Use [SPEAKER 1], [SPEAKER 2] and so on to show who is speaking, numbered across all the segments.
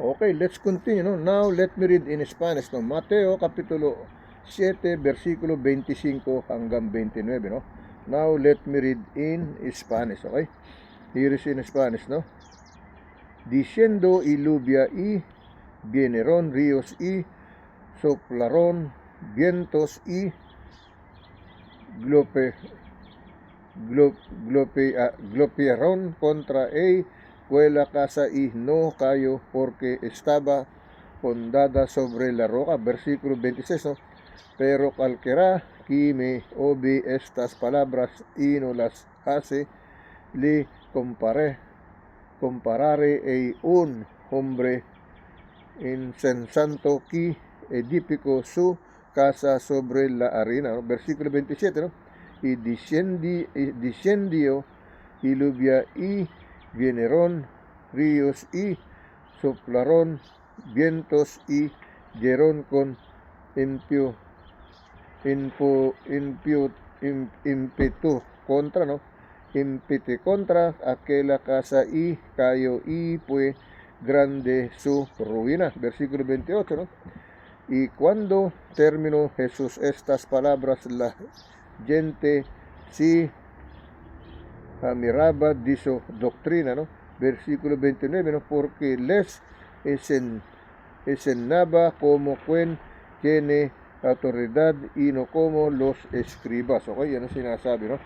[SPEAKER 1] Okay, let's continue, no? Now, let me read in Spanish, no? Mateo, Kapitulo 7, versikulo 25 hanggang 29, no? Now, let me read in Spanish, okay? Here is in Spanish, no? Diciendo y lluvia y vinieron ríos y soplaron vientos y golpearon contra él la casa y no cayó porque estaba fundada sobre la roca. Versículo 26, ¿no? Pero cualquiera que me oye estas palabras y no las hace, le compararé a un hombre insensato que edificó su casa sobre la arena, ¿no? Versículo 27, ¿no? Y descendió y lluvia y vinieron ríos y soplaron vientos y dieron con ímpetu contra, ¿no? Impete contra aquella casa y cayó y fue grande su ruina. Versículo 28, ¿no? Y cuando terminó Jesús estas palabras, la gente sí admiraba de su doctrina, ¿no? Versículo 29, ¿no? Porque les enseñaba como quien tiene autoridad y no como los escribas. Okay, yan ang sinasabi, no?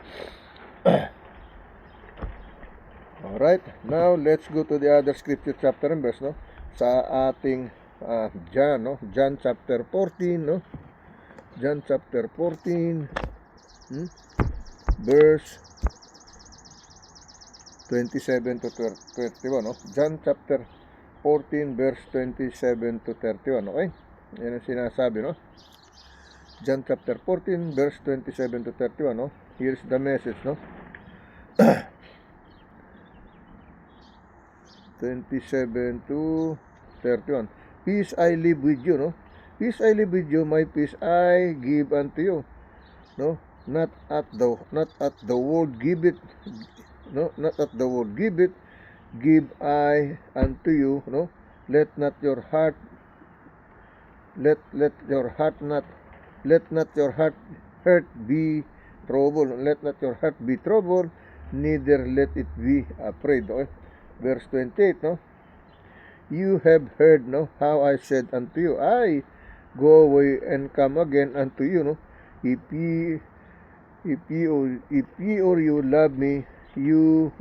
[SPEAKER 1] Alright, now let's go to the other scripture chapter and verse, no? Sa ating John, no? John chapter 14, no? John chapter 14, verse 27 to 31, no? John chapter 14, verse 27 to 31, okay? Yan ang sinasabi, no? John chapter 14, verse 27 to 31, no? Here's the message, no? 27 to 31. Peace I live with you, no? Peace I live with you, my peace I give unto you, no? Not at the world give it, no? Not at the world give it, give I unto you, no? Let not your heart hurt be troubled. Let not your heart be troubled, neither let it be afraid. Okay? Verse 28, no? You have heard, no, how I said unto you, I go away and come again unto you, no? If ye or you love me, you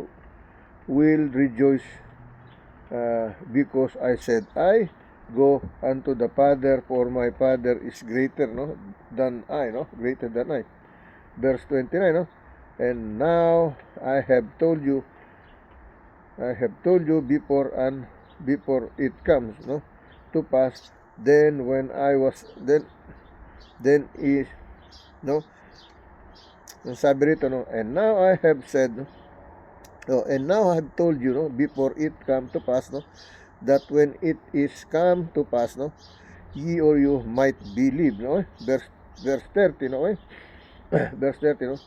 [SPEAKER 1] will rejoice because I said, I go unto the Father, for my Father is greater, no, than I, no, greater than I. Verse 29, no? And now I have told you before it comes, no, to pass. Then when I was then is, no, sabi rito, no, and now I have said, no, and now I have told you, no, before it come to pass, no, that when it is come to pass, no, ye or you might believe, no? Verse 30, no? Verse 30, no?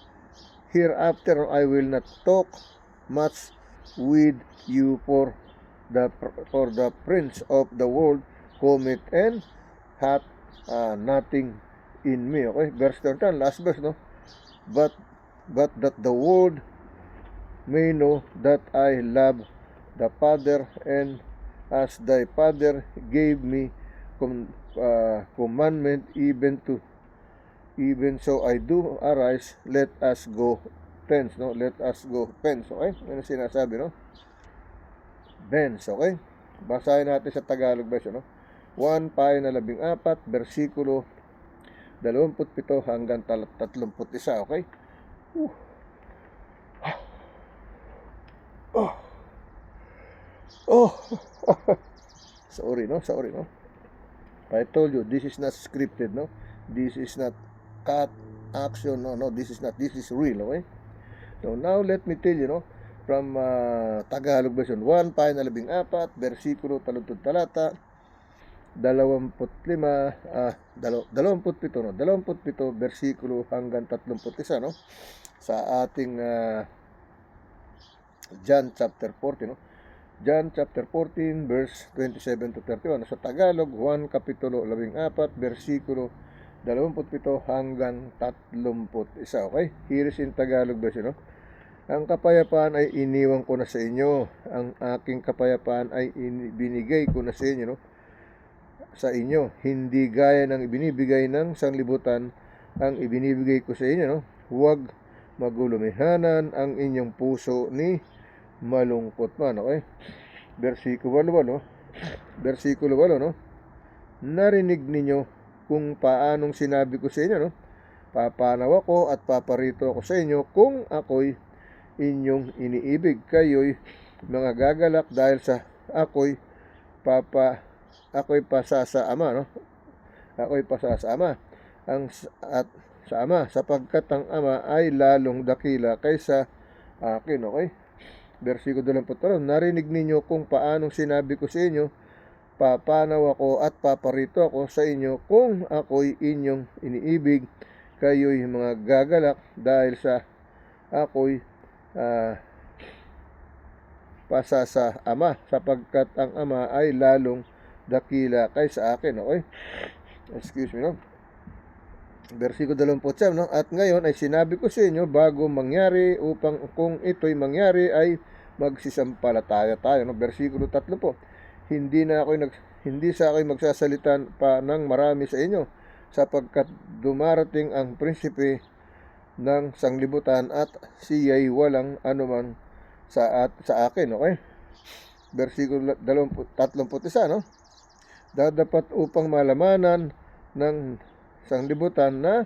[SPEAKER 1] Hereafter, no, I will not talk much with you, for the prince of the world cometh and hath nothing in me. Okay, verse 30, last verse, no? But that the world may know that I love the Father, and as thy Father gave me commandment, even so I do. Arise, let us go thence, no? Let us go thence, okay? Ano sinasabi, no? Thence, okay? Basahin natin sa Tagalog version, no? 1 payo na 14, versikulo 27 hanggang 31, okay? Sorry, no? I told you, this is not scripted, no? This is not cut action, no, this is real, okay? So now let me tell you, no, from Tagalog version 1, payo na 14, versikulo talutod talata 27, no, 27 versikulo hanggang 31, no, sa ating John chapter 40, no. John chapter 14 verse 27 to 31. Sa Tagalog, Juan kapitulo 14 versikulo 27 hanggang 31. Okay? Here is in Tagalog version, no? Ang kapayapaan ay iniwan ko na sa inyo. Ang aking kapayapaan ay binigay ko na sa inyo, no? Sa inyo. Hindi gaya ng ibinibigay ng sanglibutan ang ibinibigay ko sa inyo, no? Huwag magulumihanan ang inyong puso ni malungkot man. Okay? Versikulo 8, no? Versikulo 8, no? Narinig ninyo kung paanong sinabi ko sa inyo, no? Papanaw ako at paparito ako sa inyo kung ako'y inyong iniibig. Kayo'y mga gagalak dahil sa ako'y pasa sa Ama, no? Ako'y pasa sa Ama. At sa Ama, sapagkat ang Ama ay lalong dakila kaysa akin. Okay? Versikulo 23, narinig ninyo kung paanong sinabi ko sa inyo, papanaw ako at paparito ako sa inyo kung ako'y inyong iniibig. Kayo'y mga gagalak dahil sa ako'y pasa sa Ama, sapagkat ang Ama ay lalong dakila kaysa akin. Okay? Excuse me, no? Versikulo 29, no? At ngayon ay sinabi ko sa inyo bago mangyari, upang kung ito'y mangyari ay magsisampalataya tayo, no? Versikulo 30 po. Hindi sa ako'y magsasalita pa ng marami sa inyo, sapagkat dumarating ang prinsipe ng sanglibutan at siya'y walang anuman sa akin. Okay? Versikulo 31, no? Dadapat upang malamanan ng sanglibutan na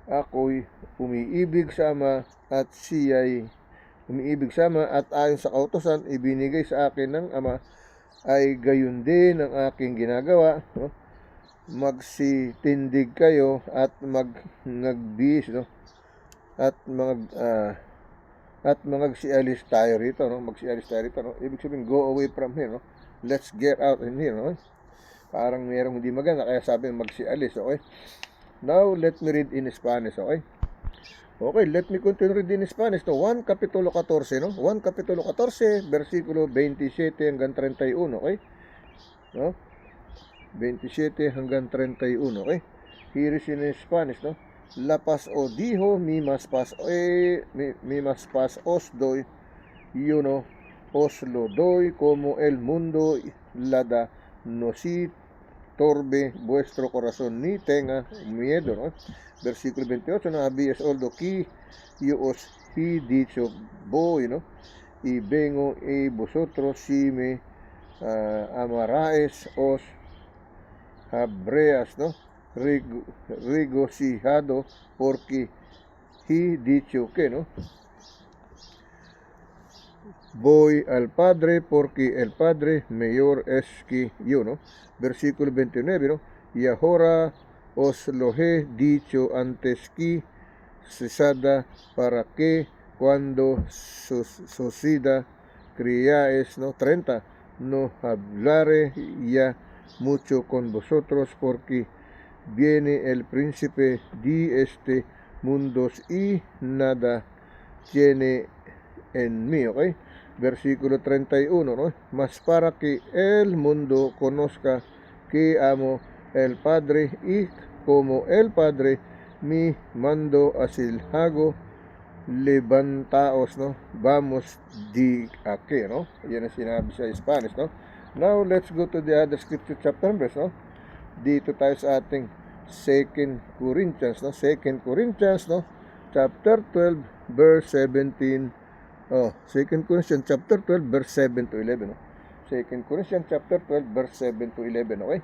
[SPEAKER 1] ako'y umiibig sa Ama at siya'y umiibig sa Ama, at ayon sa kautusan ibinigay sa akin ng Ama ay gayon din ang aking ginagawa, no? Magsitindig kayo at magbihis, no? At magsialis tayo rito, no? Magsialis tayo rito, no? Ibig sabihin, go away from here, no? Let's get out in here, no? Parang merong hindi maganda, kaya sabi magsialis. Okay? Now, let me read in Spanish. Okay? Okay, let me continue read in Spanish. No? Juan kapitulo 14, no? Juan kapitulo 14, versikulo 27 hanggang 31. Okay? No? 27 hanggang 31. Okay? Here is in Spanish, no? La paz os dijo, mi mas paz os doy, yo no os lo doy como el mundo la da, no si torbe vuestro corazón ni tenga miedo, ¿no? Versículo 28, no habéis oldo que yo os he dicho voy, ¿no? Y vengo y vosotros si me amaráis os habréis, ¿no? Regocijado porque he dicho que, ¿no? Voy al Padre porque el Padre mayor es que yo, ¿no? Versículo 29, ¿no? Y ahora os lo he dicho antes que cesada, para que cuando suceda criáis, ¿no? 30, no hablaré ya mucho con vosotros porque viene el príncipe de este mundo y nada tiene en mí, ¿ok? Versículo 31, ¿no? Mas para que el mundo conozca que amo el Padre y como el Padre me mando así hago, levantaos, ¿no? Vamos di aquí, ¿no? Yan ang sinabi sa Spanish, no? Now, let's go to the other scripture chapter verse, no? Dito tayo sa ating 2 Corinthians, no? 2 Corinthians, no? Chapter 12, verse 17. 2 Corinthians chapter 12, verse 7 to 11, no? 2 Corinthians chapter 12, verse 7 to 11, okay?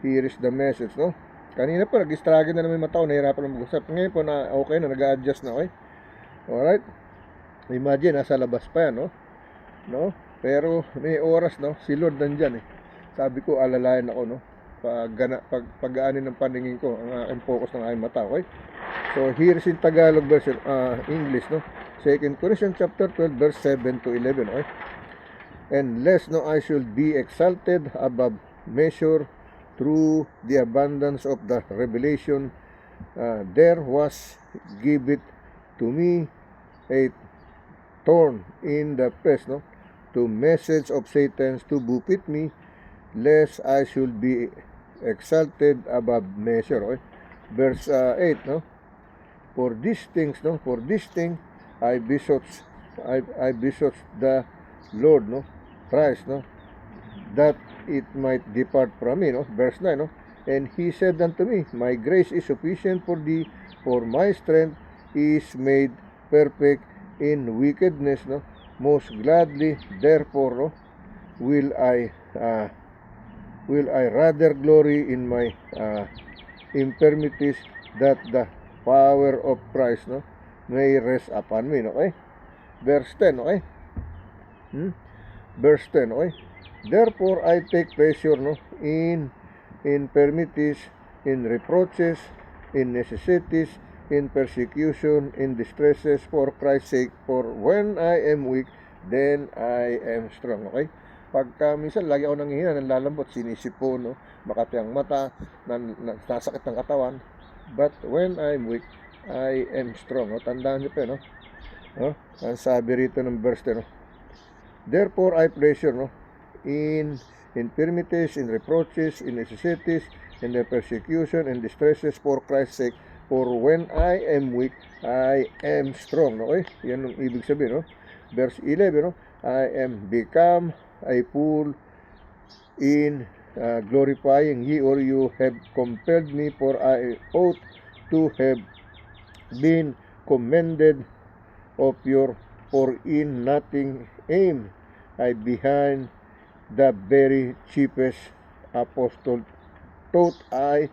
[SPEAKER 1] Here is the message, no? Kanina po, nag-struggle na naman yung mata ko, nahirapan na mag-usap. Ngayon po, na okay na, nag-adjust na, okay? Alright? Imagine, nasa labas pa yan, no? Pero, may oras, no? Si Lord nandyan, eh. Sabi ko, alalayan ako, no? Pag-aanin ng paningin ko, ang aking focus ng aking mata, okay? So, here is in Tagalog version, English, no? 2 Corinthians chapter 12, verse 7 to 11, okay? And lest no I should be exalted above measure through the abundance of the revelation, there was given to me a thorn in the flesh, no? to message of Satan to buffet me, lest I should be exalted above measure. Okay? Verse 8, no? For these things I beseech the Lord, no, Christ, no, that it might depart from me, no. Verse 9, no, and he said unto me, my grace is sufficient for thee, for my strength is made perfect in wickedness, no. Most gladly therefore, no, will I rather glory in my infirmities, that the power of Christ, no, may rest upon me. Okay? Verse 10, okay? Verse 10, okay? Therefore I take pleasure, no, in infirmities, in reproaches, in necessities, in persecution, in distresses, for Christ's sake. For when I am weak, then I am strong. Okay? Pagka minsan lagi ako nanghihina, nanlalambot, sinisipon, no, makati ang mata, nasakit ng katawan. But when I'm weak, I am strong. No? Tandaan niyo pa, no? No? Ang sabi rito ng verse 10, no? Therefore I pleasure, no, in infirmities, in reproaches, in necessities, in the persecution, and distresses for Christ's sake. For when I am weak, I am strong. Okay? Yan ang ibig sabihin, no? Verse 11, no? I am become a fool in glorifying ye, or you have compelled me, for I ought to have been commended of your, for in nothing aim I behind the very chiefest apostle, thought I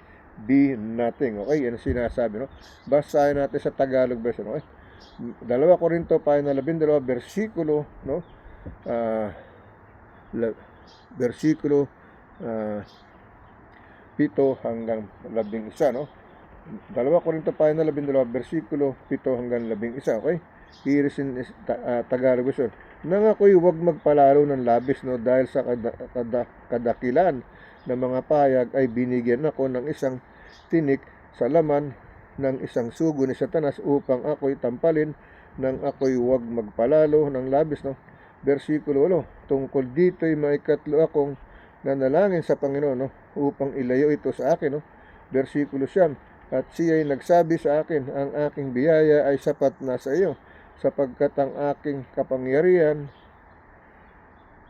[SPEAKER 1] be nothing. Okay, yan ang sinasabi, no? Basahin natin sa Tagalog version, okay? 2 Corinto 12, versikulo, no? Versikulo 7 hanggang 11, no? 2 Corinto 12, versikulo 7 hanggang 11, okay? Here is in Tagalog version. Nang ako'y huwag magpalalo ng labis, no, dahil sa kadakilan ng mga payag ay binigyan ako ng isang tinik sa laman ng isang sugo ni Satanas, upang ako'y tampalin nang ako'y huwag magpalalo ng labis, no. Versikulo 8, tungkol dito'y may katlo akong nanalangin sa Panginoon, no, upang ilayo ito sa akin, no. Versikulo 9, at siya'y nagsabi sa akin, ang aking biyaya ay sapat na sa iyo, sapagkat ang aking kapangyarihan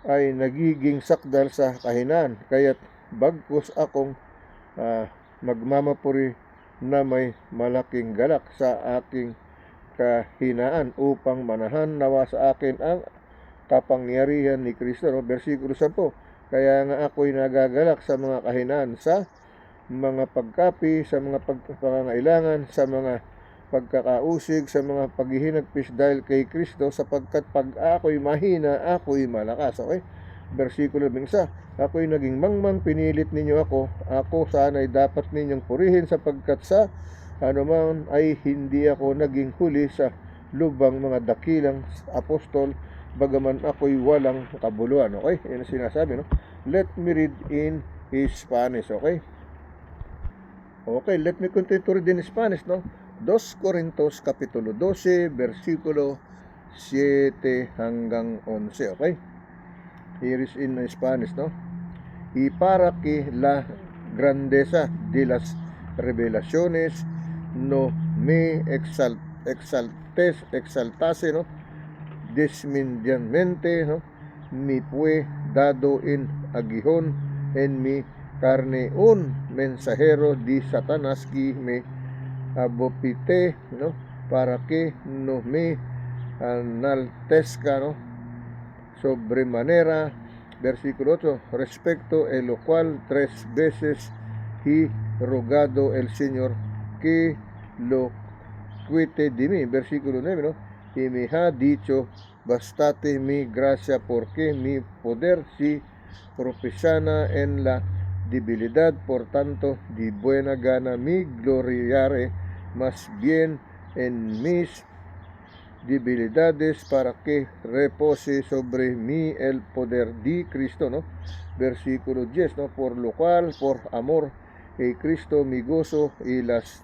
[SPEAKER 1] ay nagiging sakdal sa kahinaan. Kaya't bagkus akong magmamapuri na may malaking galak sa aking kahinaan, upang manahan nawa sa akin ang kapangyarihan ni Kristo. No? Versikulo 10, kaya nga ako'y nagagalak sa mga kahinaan, sa mga pagkapi, sa mga pangangailangan, sa mga pagkakausig, sa mga paghihinagpis dahil kay Kristo, sapagkat pag ako'y mahina, ako'y malakas. Okay? Versikulo 11, ako'y naging mangmang, pinilit ninyo ako sana'y dapat ninyong purihin, sapagkat sa anuman ay hindi ako naging huli sa lubang mga dakilang apostol, bagaman ako'y walang kabuluhan. Okay? Yan ang sinasabi, no? Let me read in Spanish, okay? Okay, let me continue to read in Spanish, no? 2 Corintos kapitulo 12, versikulo 7 hanggang 11, okay? Here is in Spanish, no? Y para que la grandeza de las revelaciones no me exaltase, no, desmedidamente, no, me fue dado en aguijón en mi carne un mensajero de Satanás que me abofeté, no, para que no me enaltezca, no, sobremanera. Versículo 8, respecto a lo cual 3 veces he rogado el Señor que lo quite de mí. Versículo 9, ¿no? Y me ha dicho, bastate mi gracia, porque mi poder se profesana en la debilidad. Por tanto, de buena gana me gloriaré más bien en mis debilidades, para que repose sobre mí el poder de Cristo, ¿no? Versículo 10, ¿no? Por lo cual, por amor de Cristo, mi gozo y las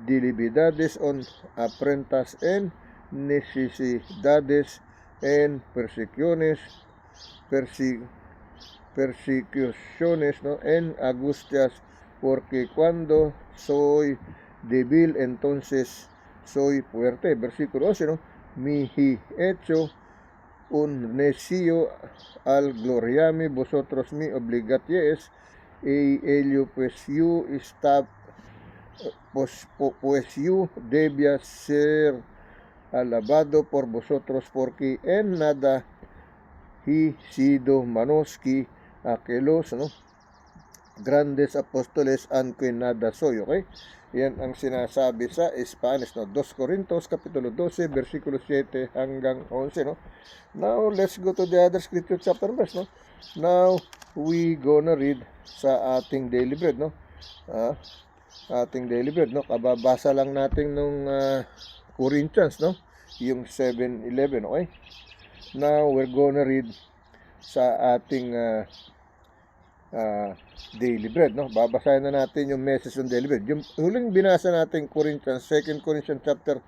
[SPEAKER 1] debilidades son afrentas en necesidades, en persecuciones, ¿no? En angustias, porque cuando soy débil, entonces soy fuerte. Versículo 11, ¿no? Mi hecho un necio al gloriarme, vosotros me obligatíais, y ello pues yo debía ser alabado por vosotros, porque en nada he sido manos que aquellos, ¿no? Grandes apóstoles ang nada soy, okay? Yan ang sinasabi sa Spanish, no? 2 Corintios kapitulo 12, versikulo 7 hanggang 11, no? Now, let's go to the other scripture chapter verse, no? Now, we gonna read sa ating daily bread, no? Ating daily bread, no? Kababasa lang natin nung Corinthians, no? Yung 7:11, okay? Now, we're gonna read sa ating daily bread, no? Babasahin na natin yung message ng daily bread. Yung huling binasa natin Corinthians, 2 Corinthians chapter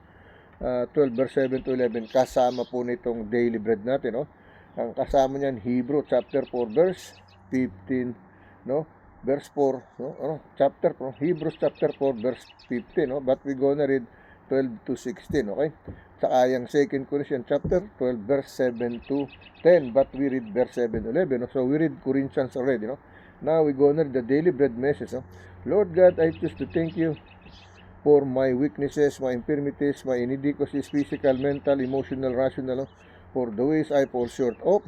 [SPEAKER 1] 12 verse 7 to 11, kasama po nitong daily bread natin, no? Ang kasama niyan Hebrew chapter 4 verse 15, no? Verse 4, no? Chapter 4, Hebrews chapter 4 verse 15, no? But we gonna read 12 to 16, okay? Saka yung 2 Corinthians chapter 12 verse 7 to 10, but we read verse 7 to 11, no? So we read Corinthians already, no? Now we gonna read the daily bread message, no? Lord God, I choose to thank you for my weaknesses, my infirmities, my inadequacies, physical, mental, emotional, rational, no? For the ways I fall short of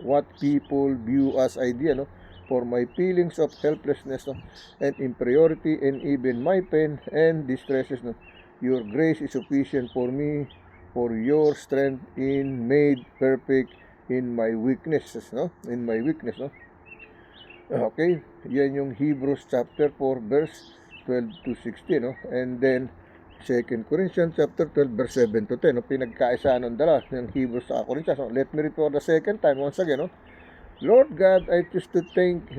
[SPEAKER 1] what people view as ideal, no? For my feelings of helplessness, no? And inferiority, and even my pain and distresses, no? Your grace is sufficient for me, for your strength in made perfect in my weaknesses, no? In my weakness, no? Okay, yan yung Hebrews chapter 4 verse 12 to 16, no? And then 2 Corinthians chapter 12 verse 7 to 10, no? Pinagkaisa ng dalawa ng Hebrews sa Corinthians, no? Let me read for the second time once again, no? Lord God, I choose to thank,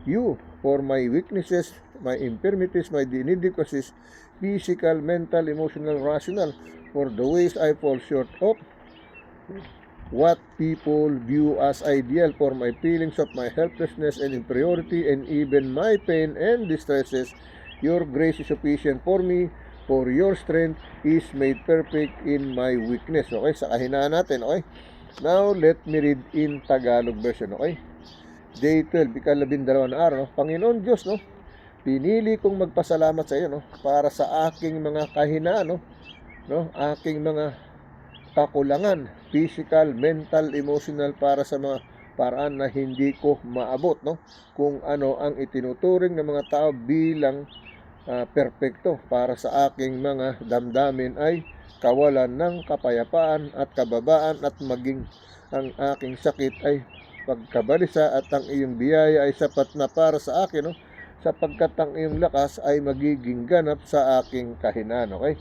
[SPEAKER 1] you for my weaknesses, my infirmities, my inadequacies, physical, mental, emotional, rational, for the ways I fall short of what people view as ideal, for my feelings of my helplessness and inferiority, and even my pain and distresses. Your grace is sufficient for me, for your strength is made perfect in my weakness. Okay, sa kahinaan natin, okay? Now, let me read in Tagalog version, okay? Day 12, ika-12 na araw, no? Panginoon Diyos, no? Pinili kong magpasalamat sa iyo, no? Para sa aking mga kahinaan, no? Aking mga kakulangan, physical, mental, emotional, para sa mga paraan na hindi ko maabot, no? Kung ano ang itinuturing ng mga tao bilang perpekto. Para sa aking mga damdamin ay kawalan ng kapayapaan at kababaan, at maging ang aking sakit ay pagkabalisa, at ang iyong biyaya ay sapat na para sa akin, no? Sapagkat ang iyong lakas ay magiging ganap sa aking kahinaan, okay?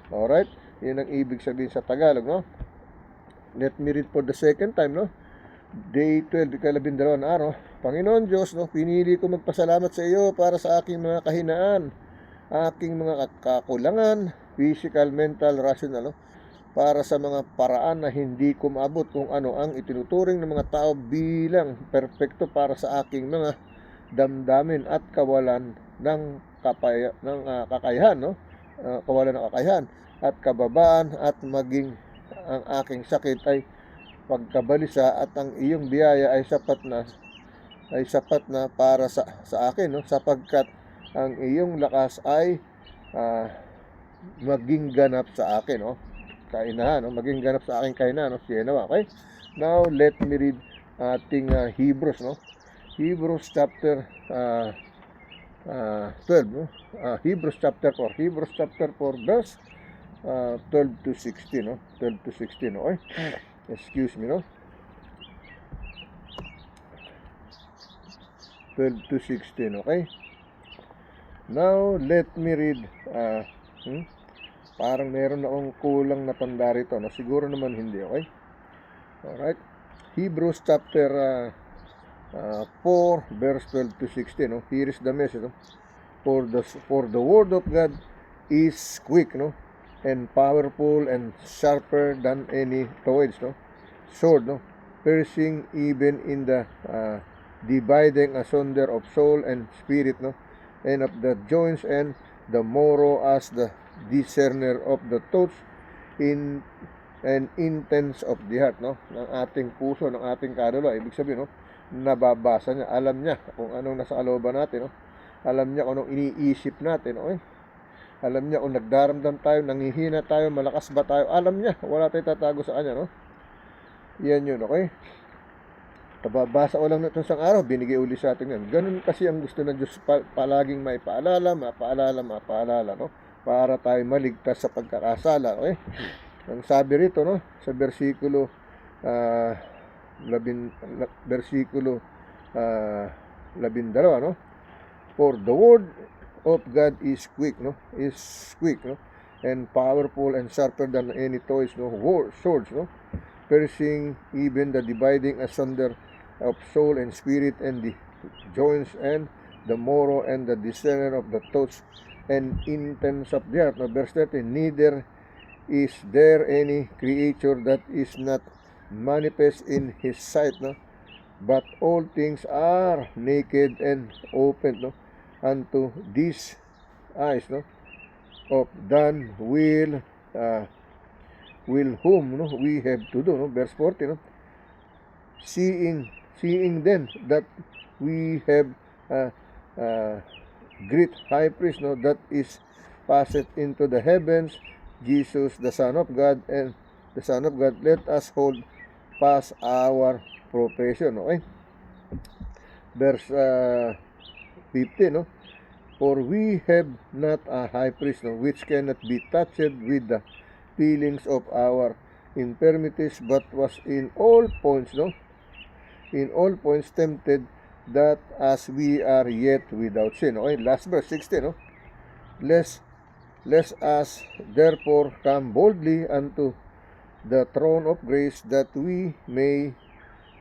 [SPEAKER 1] Alright? Yun ang ibig sabihin sa Tagalog, no? Let me read for the second time, no? Day 12, ika-12 na araw. Panginoon Diyos, no? Pinili ko magpasalamat sa iyo para sa aking mga kahinaan, aking mga kakulangan, physical, mental, rational, no? Para sa mga paraan na hindi ko maabot, kung ano ang itinuturing ng mga tao bilang perpekto para sa aking mga damdamin, at kawalan ng kakayahan, no? Kawalan ng kakayahan at kababaan, at maging ang aking sakit ay pagkabalisa, at ang iyong biyaya ay sapat na para sa akin, no? Sapagkat ang iyong lakas ay maging ganap sa akin, no? Kainahan, no? Maging ganap sa aking kainahan, no? Sinawa, okay? Now, let me read ating Hebrews, no? Hebrews chapter 12, no? Hebrews chapter 4 verse 12 to 16, no? 12 to 16, okay? Excuse me, no? 12 to 16, okay? Now, let me read. Parang meron akong kulang na tanda rito, no? Siguro naman hindi, okay? Alright. Hebrews chapter 4 verse 12 to 16, no? Here is the message, no? For the word of God is quick, no? And powerful and sharper than any two-edged, no? sword, no, piercing even in the dividing asunder of soul and spirit, no, and of the joints and the marrow, as the discerner of the thoughts in and intents of the heart, no, ng ating puso, ng ating kaluluwa. Ibig sabihin, no, nababasa niya, alam niya kung anong nasa kalooban natin, no, alam niya kung anong iniisip natin, okay? Alam niya kung nagdaramdam tayo, nanghihina tayo, malakas ba tayo, alam niya, wala tayong tatago sa kanya, no. Yan yun, okay? Nababasa ko lang nito isang araw, binigay uli sa atin yan. Ganun kasi ang gusto ng Diyos, palaging may mapaalala, no? Para tayo maligtas sa pagkakasala, okay? Ang sabi rito, no, sa versikulo 12, no? For the word of God is quick, no? And powerful and sharper than any toys, no? Swords, no? Piercing even the dividing asunder of soul and spirit and the joints and the marrow and the discerner of the thoughts and intents of the heart. No? Verse 13, neither is there any creature that is not manifest in his sight, no? But all things are naked and open, no, unto these eyes, no, of done will whom, no, we have to do, no. Verse 40, no, seeing then that we have great high priest, no, that is passed into the heavens, Jesus the Son of God, and the Son of God, let us hold fast our profession, okay? Verse 15, no, for we have not a high priest, no, which cannot be touched with the feelings of our infirmities, but was in all points, no, tempted, that as we are yet without sin. Okay, last verse 16, no, lest us therefore come boldly unto the throne of grace, that we may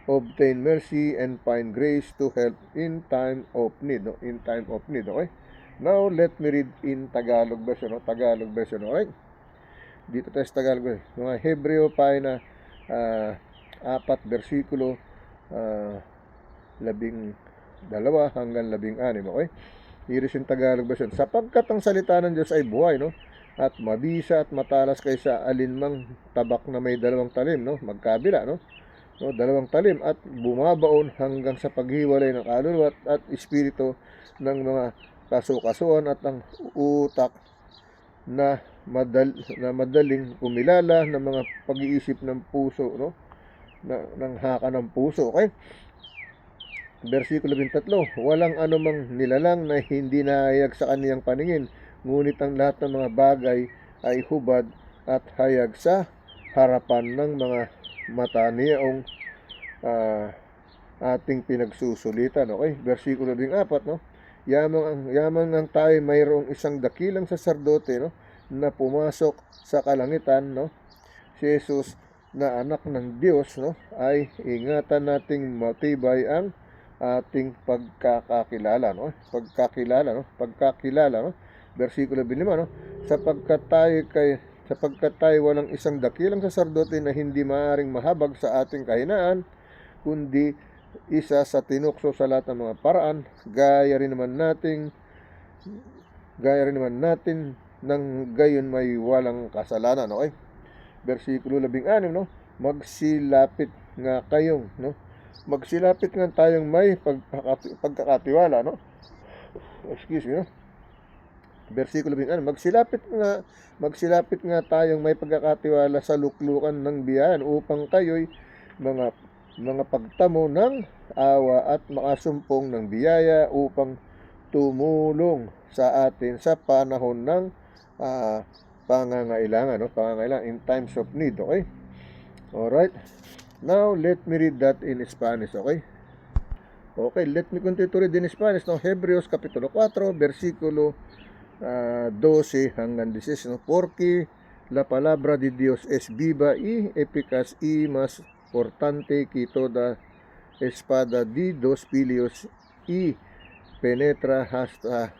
[SPEAKER 1] obtain mercy and find grace to help in time of need, no? In time of need, okay? Now, let me read in Tagalog version, no? Tagalog version, okay? Dito tayo sa Tagalog version. Mga Hebreo pa na 4 versikulo 12 hanggang 16, okay? Iris yung Tagalog version. Sapagkat ang salita ng Diyos ay buhay, no, at mabisa at matalas kaysa alinmang tabak na may 2 talim, no, magkabila, no, 2 talim, at bumabaon hanggang sa paghiwalay ng kaluluwa at espiritu, ng mga kasukasuan at ang utak, na madaling kumilala ng mga pag-iisip ng puso, no, ng haka ng puso, okay? Versikulo 23, walang anumang nilalang na hindi nahayag sa kaniyang paningin, ngunit ang lahat ng mga bagay ay hubad at hayag sa harapan ng mga mata niyang ating pinagsusulitan, okay? Versikulo 14, no, yaman ang tayo mayroong isang dakilang saserdote, no, na pumasok sa kalangitan, no, si Jesus na anak ng Diyos, no, ay ingatan nating matibay ang ating pagkakakilala, no? Pagkakilala, no? Versikulo 25, no? Sapagkat tayo walang isang dakilang saserdote na hindi maaaring mahabag sa ating kahinaan, kundi isa sa tinukso sa lahat ng mga paraan, gaya rin naman natin nang gayon may walang kasalanan, okay? Versikulo 16, no? Magsilapit nga tayong may pagkakatiwala, no? Excuse me, no? Versikulo 16, magsilapit nga tayong may pagkakatiwala sa luklukan ng biyayaan, upang kayo'y mga pagtamo ng awa at makasumpong ng biyaya, upang tumulong sa atin sa panahon ng pangangailangan, no? Pangangailangan in times of need, okay? Alright. Now, let me read that in Spanish, okay? Okay, let me continue to read in Spanish, no? Hebreos Kapitulo 4, versikulo 12 hanggang 16, no? Porque la palabra de Dios es viva y eficaz y más cortante que toda espada de dos filos y penetra hasta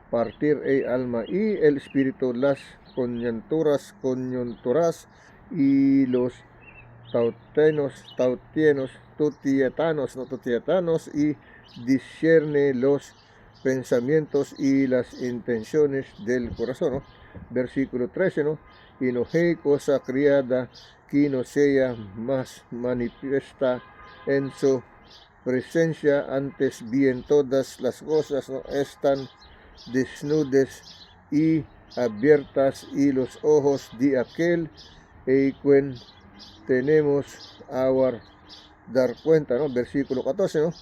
[SPEAKER 1] partir el alma y el espíritu, las coyunturas y los Tutietanos y discierne los pensamientos y las intenciones del corazón, ¿no? Versículo 13, ¿no? Y no hay cosa criada que no sea más manifiesta en su presencia, antes bien todas las cosas, ¿no?, están desnudes y abiertas, y los ojos de aquel quien tenemos a dar cuenta, ¿no? Versículo 14, ¿no?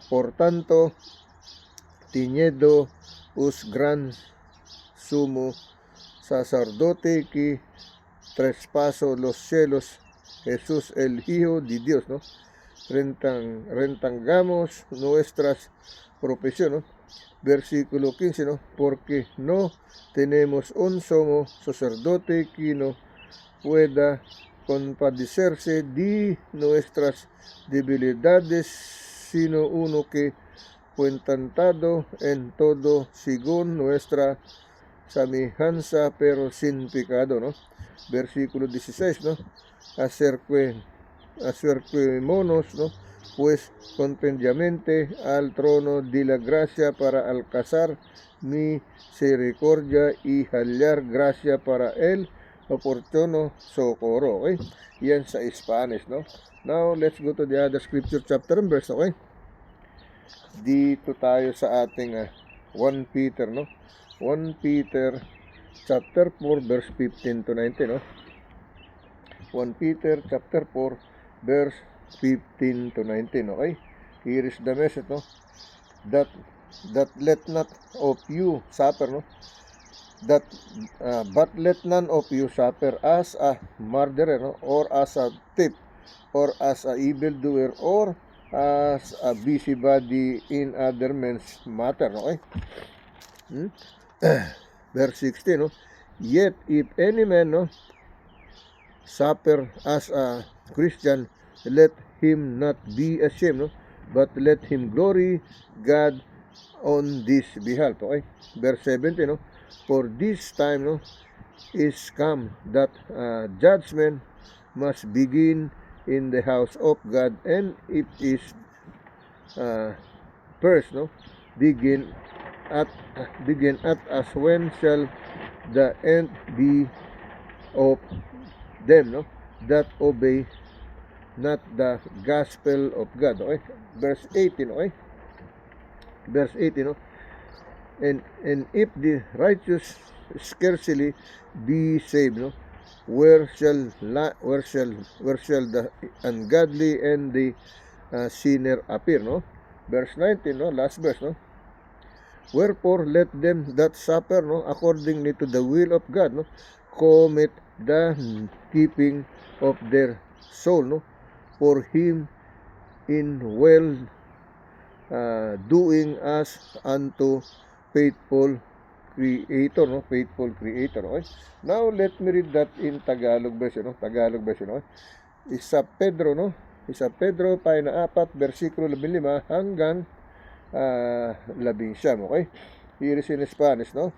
[SPEAKER 1] Por tanto, teniendo us gran sumo sacerdote que traspasó los cielos, Jesús el Hijo de Dios, ¿no? Rentangamos nuestras profesiones, ¿no? Versículo 15, ¿no? Porque no tenemos un sumo sacerdote que no pueda compadecerse de nuestras debilidades, sino uno que fue tentado en todo según nuestra semejanza, pero sin pecado, ¿no? Versículo 16, ¿no? Acerquémonos, ¿no?, pues confiadamente al trono de la gracia para alcanzar misericordia y hallar gracia para el oportuno socorro. Okay? Yan sa Spanish, no? Now, let's go to the other scripture chapter and verse, okay? Dito tayo sa ating 1 Peter, no? 1 Peter chapter 4 verse 15 to 19, no? 1 Peter chapter 4 verse 15 to 19, okay? Here is the message, no? That let not of you suffer, no? But let none of you suffer as a murderer, no? Or as a thief, or as a evildoer, or as a busybody in other men's matter, okay? Verse 16, no? Yet if any man, no, suffer as a Christian, let him not be ashamed, no? But let him glory God on this behalf, okay? Verse 17, no? For this time, no, is come that judgment must begin in the house of God, and it is first, no, begin at us. When shall the end be of them, no, that obey not the gospel of God, okay? Verse 18, okay? Verse 18, no? And if the righteous scarcely be saved, no, where shall the ungodly and the sinner appear, no? Verse 19, no, last verse, no? Wherefore let them that suffer, no, accordingly to the will of God, no, commit the keeping of their soul, no, for him in well doing as unto faithful Creator, no? Faithful Creator, okay? Now, let me read that in Tagalog version, no? Tagalog version, okay? Isa Pedro, no? Isa Pedro, pahina 4, versikulo 15 hanggang 11, okay? Here is in Spanish, no?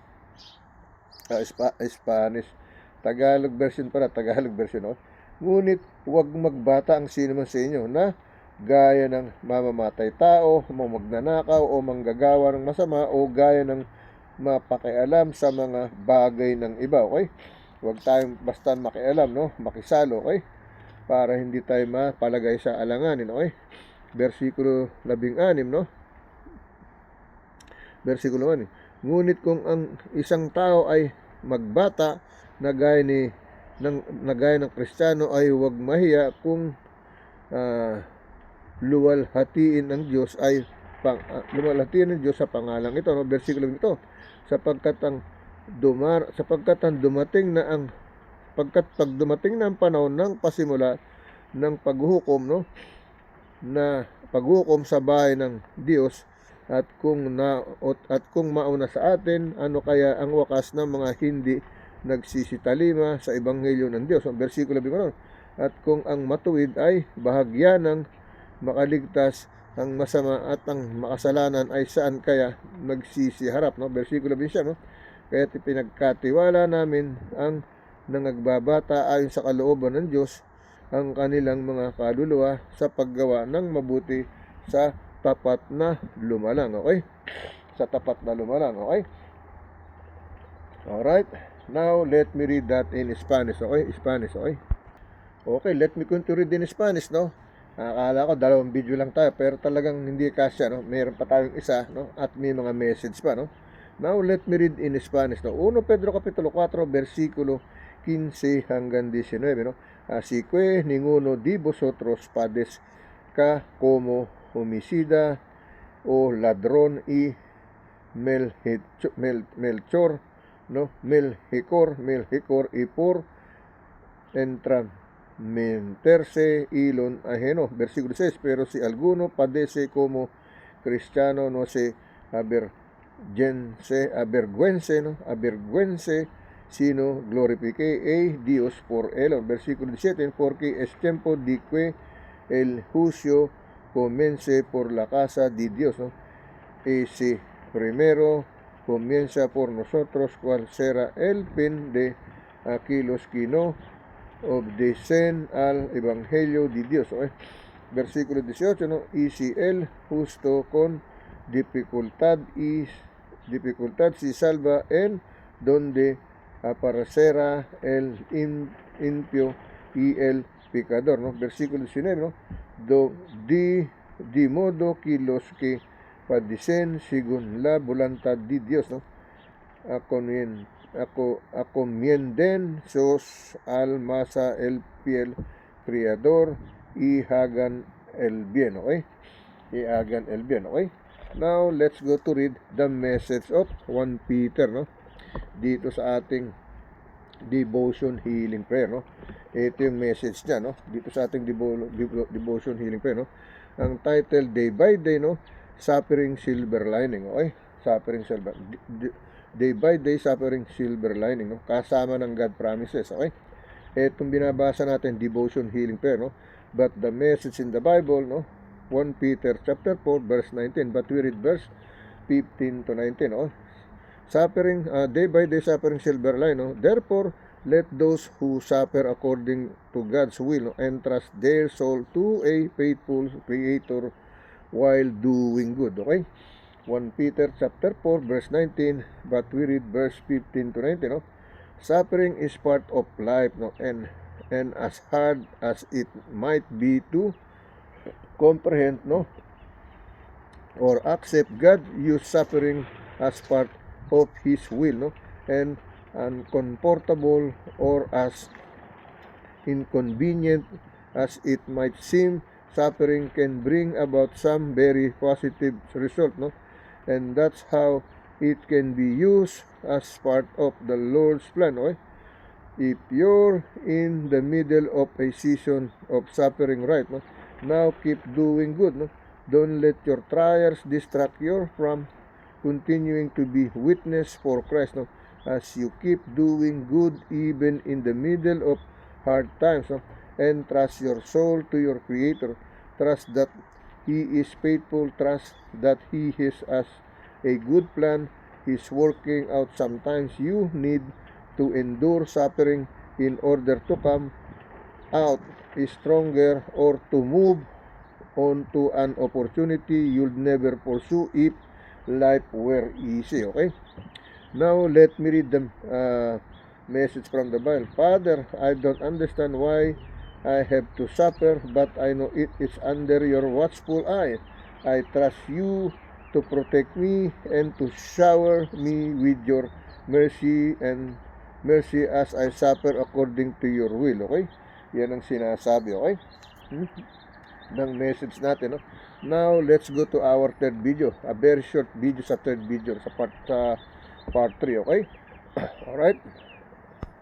[SPEAKER 1] Spanish. Tagalog version para, Tagalog version, no? Ngunit huwag magbata ang sino man sa inyo na gaya ng mamamatay tao, magnanakaw, o manggagawa ng masama, o gaya ng mapakialam sa mga bagay ng iba, okay? Huwag tayong basta makialam, no? Makisalo, okay? Para hindi tayo mapalagay sa alanganin, okay? Versikulo 16, no? Versikulo 1. Ngunit kung ang isang tao ay magbata na gaya ng Kristiyano, ay huwag mahiya kung luwalhatiin ng Diyos sa pangalang ito, no? Versikulo ito, sapagkat pag dumating na ang panahon ng pasimula ng paghuhukom, no, na paghuhukom sa bahay ng Diyos, at kung mauna sa atin, ano kaya ang wakas ng mga hindi nagsisitalima sa ebanghelyo ng Diyos? Versikulo 1. At kung ang matuwid ay bahagya ng makaligtas, ang masama at ang makasalanan ay saan kaya magsisiharap, no? Versikulo 20, no? Kaya pinagkatiwala namin ang nangagbabata ayon sa kalooban ng Diyos, ang kanilang mga kaluluwa sa paggawa ng mabuti sa tapat na lumalang. Okay? Sa tapat na lumalang. Okay? Alright. Now, let me read that in Spanish. Okay? Spanish. Okay? Okay, let me continue in Spanish, no? Akala ko dalawang video lang tayo, pero talagang hindi kasya, no? Meron pa tayong isa, no? At may mga message pa, no? Now, let me read in Spanish, no? 1 Pedro Kapitulo 4, versikulo 15 hanggang 19, no? Así que ninguno de vosotros padezca como homicida o ladrón y Melchor, no? Melchicor y por entramenterse y lo ajeno. Versículo 6, pero si alguno padece como cristiano, no se avergüence, sino glorifique a Dios por él. Versículo 17, porque es tiempo de que el juicio comience por la casa de Dios, ¿no? Y si primero comienza por nosotros, ¿cuál será el fin de aquellos que no obedecen al Evangelio de Dios? ¿Okay? Versículo 18, ¿no? Y si el justo con dificultad se salva, en donde aparecerá el impío y el pecador, ¿no? Versículo 19, ¿no? De modo que los que padecen según la voluntad de Dios, ¿no? Acomienden sus almas a el fiel Creador y hagan el bien, okay? Y hagan el bien, okay? Now, let's go to read the message of 1 Peter, no? Dito sa ating devotion healing prayer, no? Ito yung message niya, no? Dito sa ating devotion healing prayer, no? Ang title, Day by Day, no? Suffering Silver Lining, okay? Suffering Silver Day by Day, Suffering Silver Lining, no? Kasama ng God Promises, okay? Itong binabasa natin, devotion healing prayer, no? But the message in the Bible, no? 1 Peter chapter 4 verse 19, but we read verse 15 to 19, no? Suffering, day by day suffering silver line, no? Therefore, let those who suffer according to God's will, no, entrust their soul to a faithful Creator while doing good, okay? 1 Peter chapter 4 verse 19, but we read verse 15 to 19, no? Suffering is part of life, no? And as hard as it might be to comprehend, no, or accept, God use suffering as part of His will, no, and uncomfortable or as inconvenient as it might seem, suffering can bring about some very positive result, no, and that's how it can be used as part of the Lord's plan, okay? If you're in the middle of a season of suffering, right, no, now keep doing good, no? Don't let your trials distract you from continuing to be witness for Christ, no? As you keep doing good even in the middle of hard times, no? And trust your soul to your Creator. Trust that He is faithful. Trust that He has a good plan. He's working out. Sometimes you need to endure suffering in order to come out stronger or to move on to an opportunity you'll never pursue if life were easy, okay? Now, let me read the message from the Bible. Father, I don't understand why I have to suffer, but I know it is under your watchful eye. I trust you to protect me and to shower me with your mercy as I suffer according to your will, okay? Yan ang sinasabi, okay? Ng message natin, no? Now, let's go to our third video. A very short video sa third video, sa part 3, okay? Alright?